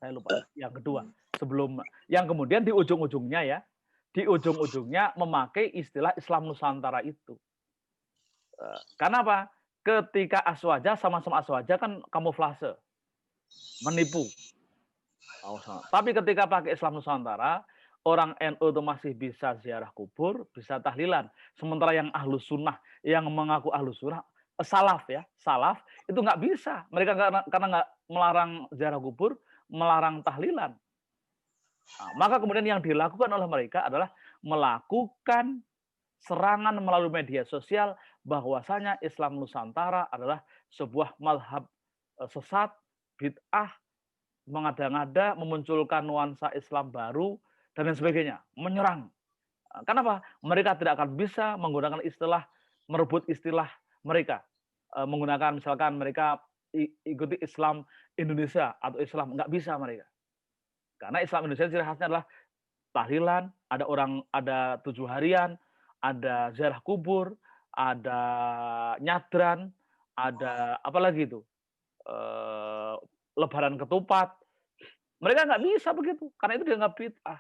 S1: saya lupa yang kedua. Sebelum yang kemudian di ujung-ujungnya memakai istilah Islam Nusantara itu. Karena apa? Ketika aswaja, sama-sama aswaja kan kamuflase, menipu. Tapi ketika pakai Islam Nusantara, orang NU itu masih bisa ziarah kubur, bisa tahlilan. Sementara yang ahlus sunnah, yang mengaku ahlus sunnah, salaf ya, salaf itu nggak bisa. Mereka karena nggak melarang ziarah kubur, melarang tahlilan. Nah, maka kemudian yang dilakukan oleh mereka adalah melakukan serangan melalui media sosial bahwasanya Islam Nusantara adalah sebuah mazhab sesat, bid'ah, mengada-ngada, memunculkan nuansa Islam baru, dan lain sebagainya. Menyerang. Kenapa? Mereka tidak akan bisa menggunakan istilah, merebut istilah mereka. Menggunakan misalkan mereka ikuti Islam Indonesia atau Islam. Nggak bisa mereka. Karena Islam Indonesia ciri khasnya adalah tahlilan, ada 7 harian, ada ziarah kubur, ada nyadran, ada apa lagi itu? Lebaran ketupat. Mereka nggak bisa begitu, karena itu dianggap bid'ah.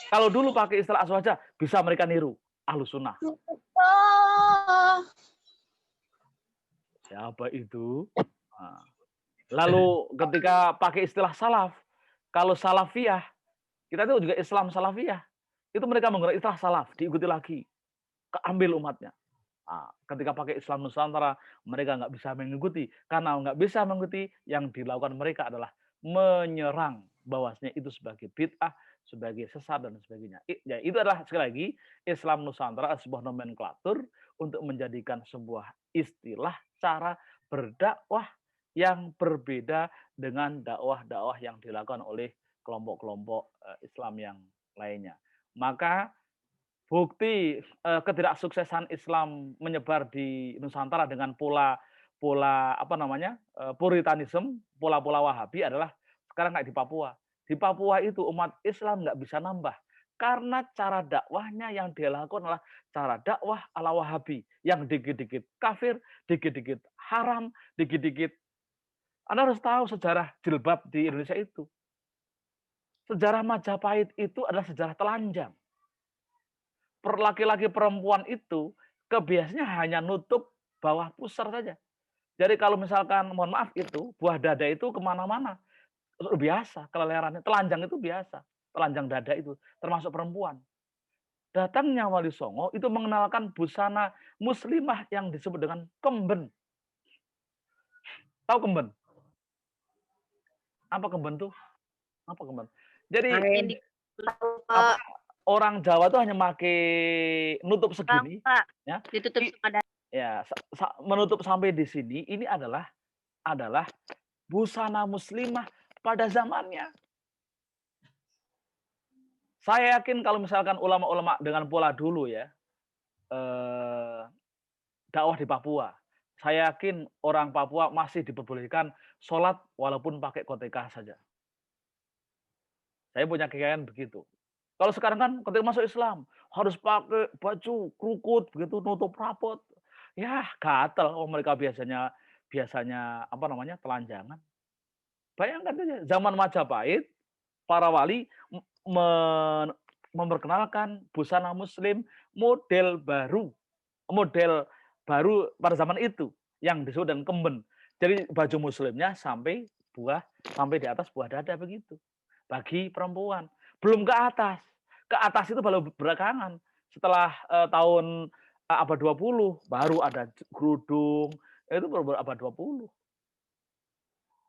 S1: Kalau dulu pakai istilah aswaja, bisa mereka niru ahlus sunnah. Siapa itu? Nah. Lalu ketika pakai istilah salaf, kalau salafiyah, kita itu juga Islam salafiyah. Itu mereka menggunakan istilah salaf, diikuti lagi. Keambil umatnya. Nah, ketika pakai Islam Nusantara, mereka nggak bisa mengikuti. Karena nggak bisa mengikuti, yang dilakukan mereka adalah menyerang bahwasanya itu sebagai bid'ah, sebagai sesat, dan sebagainya. Ya, itu adalah sekali lagi, Islam Nusantara sebuah nomenklatur untuk menjadikan sebuah istilah cara berdakwah yang berbeda dengan dakwah-dakwah yang dilakukan oleh kelompok-kelompok Islam yang lainnya. Maka bukti ketidaksuksesan Islam menyebar di Nusantara dengan pola apa namanya Puritanisme, pola-pola Wahabi adalah sekarang kayak di Papua. Di Papua itu umat Islam nggak bisa nambah karena cara dakwahnya yang dia lakukan adalah cara dakwah ala Wahabi yang dikit-dikit kafir, dikit-dikit haram, dikit-dikit. Anda harus tahu sejarah jilbab di Indonesia itu. Sejarah Majapahit itu adalah sejarah telanjang. Laki-laki perempuan itu kebiasaannya hanya nutup bawah pusar saja. Jadi kalau misalkan, mohon maaf itu, buah dada itu kemana-mana. Biasa, kelelerannya. Telanjang itu biasa. Telanjang dada itu, termasuk perempuan. Datangnya Wali Songo itu mengenalkan busana muslimah yang disebut dengan kemben. Tahu kemben? Apa kemben tuh? Apa kemben? Jadi orang Jawa tuh hanya pakai nutup segini, ya.
S2: Ditutup sama
S1: Ya, menutup sampai di sini ini adalah busana muslimah pada zamannya. Saya yakin kalau misalkan ulama-ulama dengan pola dulu ya, dakwah di Papua, saya yakin orang Papua masih diperbolehkan sholat walaupun pakai kotekah saja. Saya punya keyakinan begitu. Kalau sekarang kan ketika masuk Islam harus pakai baju krukut begitu, nutup rapot. Ya, gatel. Oh, mereka biasanya apa namanya? Telanjangan. Bayangkan saja zaman Majapahit, para wali memperkenalkan busana muslim model baru pada zaman itu yang disebut dengan kemben. Jadi baju muslimnya sampai di atas buah dada begitu. Bagi perempuan. Belum ke atas. Ke atas itu baru belakangan. Setelah tahun abad 20 baru ada kerudung, itu baru abad 20.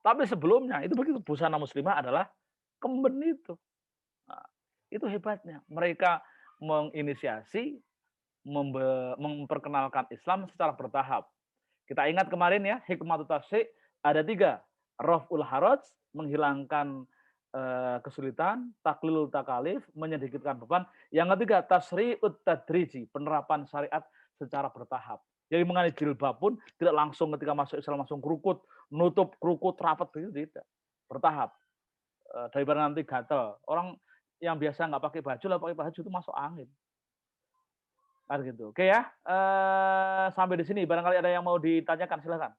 S1: Tapi sebelumnya itu begitu, busana muslimah adalah kemben itu. Nah, itu hebatnya. Mereka menginisiasi, memperkenalkan Islam secara bertahap. Kita ingat kemarin ya, hikmatul tasy' ada 3. Raf'ul haraj, menghilangkan kesulitan, taklilul takalif, menyedikitkan beban. Yang ketiga, tasri'ut tadriji, penerapan syariat secara bertahap. Jadi mengenai jilbab pun tidak langsung ketika masuk Islam langsung kerukut, nutup kerukut rapat begitu, tidak. Bertahap. Daripada nanti gatel. Orang yang biasa nggak pakai baju lah pakai baju itu masuk angin. Kan gitu. Oke ya. Sampai di sini barangkali ada yang mau ditanyakan silakan.